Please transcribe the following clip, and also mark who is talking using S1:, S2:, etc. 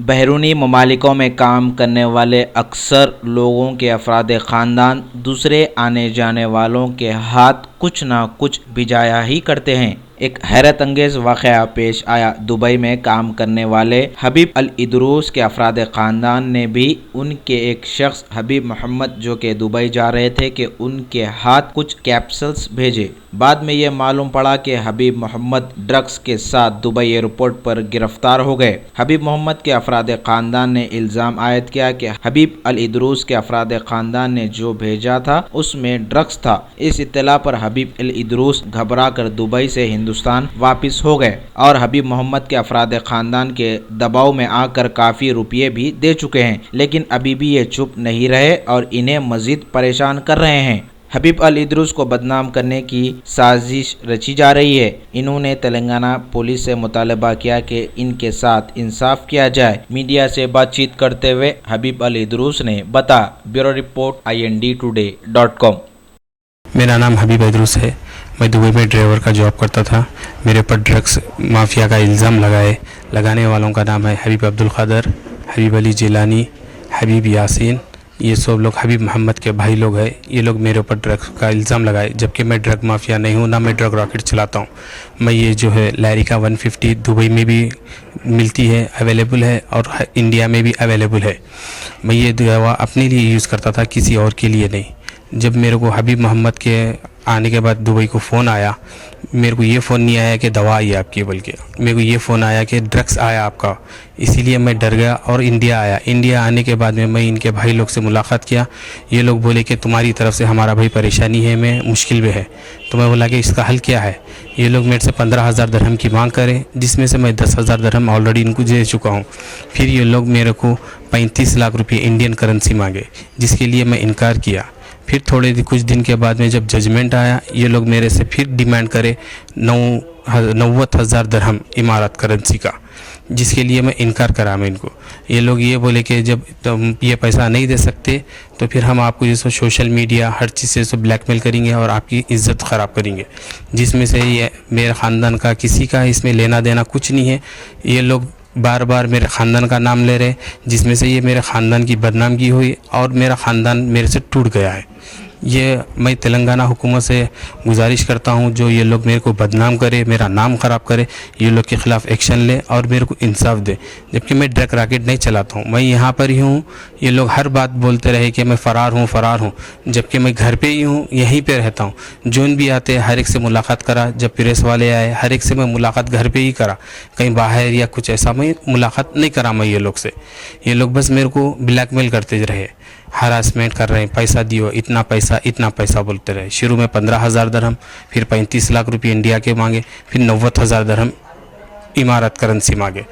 S1: बैरूनी ममालिकों में काम करने वाले अक्सर लोगों के अफराद ख़ानदान दूसरे आने जाने वालों के हाथ कुछ ना कुछ भिजाया ही करते हैं। एक हैरत अंगेज़ वाक़या पेश आया। दुबई में काम करने वाले हबीब अल इदरूस के अफराद ख़ानदान ने भी उनके एक शख्स हबीब मोहम्मद जो कि दुबई जा रहे थे कि उनके हाथ कुछ कैप्सूल्स भेजे। बाद में ये मालूम पड़ा कि हबीब मोहम्मद ड्रग्स के साथ दुबई एयरपोर्ट पर गिरफ्तार हो गए। हबीब मोहम्मद के अफराद ख़ानदान ने इल्ज़ाम आयद किया कि हबीब अल इदरूस के अफराद ख़ानदान ने जो भेजा था उसमें ड्रग्स था। इस इत्तला पर हबीब अल इदरूस घबरा कर दुबई से हिंदुस्तान वापस हो गए और हबीब मोहम्मद के अफराद ख़ानदान के दबाव में आकर काफ़ी रुपये भी दे चुके हैं, लेकिन अभी भी ये चुप नहीं रहे और इन्हें मज़ीद परेशान कर रहे हैं। हबीब अल इदरूस को बदनाम करने की साजिश रची जा रही है। इन्होंने तेलंगाना पुलिस से मुतालबा किया कि इनके साथ इंसाफ किया जाए। मीडिया से बातचीत करते हुए हबीब अल इदरूस ने बताया। Bureau report INDtoday.com।
S2: मेरा नाम हबीब इदरूस है। मैं दुबई में ड्राइवर का जॉब करता था। मेरे पर ड्रग्स माफिया का इल्ज़ाम लगाने वालों का नाम है हबीब अब्दुल क़ादर, हबीब अली जिलानी, हबीब यासीन। ये सब लोग हबीब मोहम्मद के भाई लोग हैं। ये लोग मेरे ऊपर ड्रग्स का इल्ज़ाम लगाए, जबकि मैं ड्रग माफिया नहीं हूँ, ना मैं ड्रग रॉकेट चलाता हूँ। मैं ये जो है लैरिका 150 दुबई में भी मिलती है, अवेलेबल है, और इंडिया में भी अवेलेबल है। मैं ये दवा अपने लिए यूज़ करता था, किसी और के लिए नहीं। जब मेरे को हबीब मोहम्मद के आने के बाद दुबई को फ़ोन आया, मेरे को ये फ़ोन नहीं आया कि दवा आई है आपकी, बल्कि मेरे को ये फ़ोन आया कि ड्रग्स आया आपका। इसीलिए मैं डर गया और इंडिया आया। इंडिया आने के बाद में मैं इनके भाई लोग से मुलाकात किया। ये लोग बोले कि तुम्हारी तरफ से हमारा भाई परेशानी है, मैं मुश्किल में है। तो मैं बोला कि इसका हल क्या है। ये लोग मेरे से 15,000 दरहम की मांग करें, जिसमें से मैं 10,000 दरहम ऑलरेडी इनको दे चुका हूँ। फिर ये लोग मेरे को 35 लाख रुपये इंडियन करेंसी मांगे, जिसके लिए मैं इनकार किया। फिर कुछ दिन के बाद में जब जजमेंट आया, ये लोग मेरे से फिर डिमांड करे 90,000 दरहम इमारत करेंसी का, जिसके लिए मैं इनकार करा मैं इनको। ये लोग ये बोले कि जब तुम ये पैसा नहीं दे सकते तो फिर हम आपको जैसे सोशल मीडिया हर चीज़ से ब्लैकमेल करेंगे और आपकी इज़्ज़त ख़राब करेंगे, जिसमें से ये मेरे ख़ानदान का किसी का इसमें लेना देना कुछ नहीं है। ये लोग बार बार मेरे ख़ानदान का नाम ले रहे, जिसमें से ये मेरे ख़ानदान की बदनामी हुई और मेरा ख़ानदान मेरे से टूट गया है। ये मैं तेलंगाना हुकूमत से गुजारिश करता हूँ, जो ये लोग मेरे को बदनाम करे, मेरा नाम ख़राब करे, ये लोग के ख़िलाफ़ एक्शन ले और मेरे को इंसाफ दे। जबकि मैं ड्रग रॉकेट नहीं चलाता हूँ, मैं यहाँ पर ही हूँ। ये लोग हर बात बोलते रहे कि मैं फ़रार हूँ, जबकि मैं घर पे ही हूँ, यहीं पे रहता हूँ। जोन भी आते हर एक से मुलाकात करा, जब प्रेस वाले आए हर एक से मैं मुलाकात घर पर ही करा, कहीं बाहर या कुछ ऐसा मैं मुलाकात नहीं करा मैं ये लोग से। ये लोग बस मेरे को ब्लैकमेल करते रहे, हरासमेंट कर रहे हैं, पैसा दियो, इतना पैसा बोलते रहे। शुरू में 15,000 दरहम, फिर 35 लाख रुपये इंडिया के मांगे, फिर 90,000 दरहम इमारत करेंसी मांगे।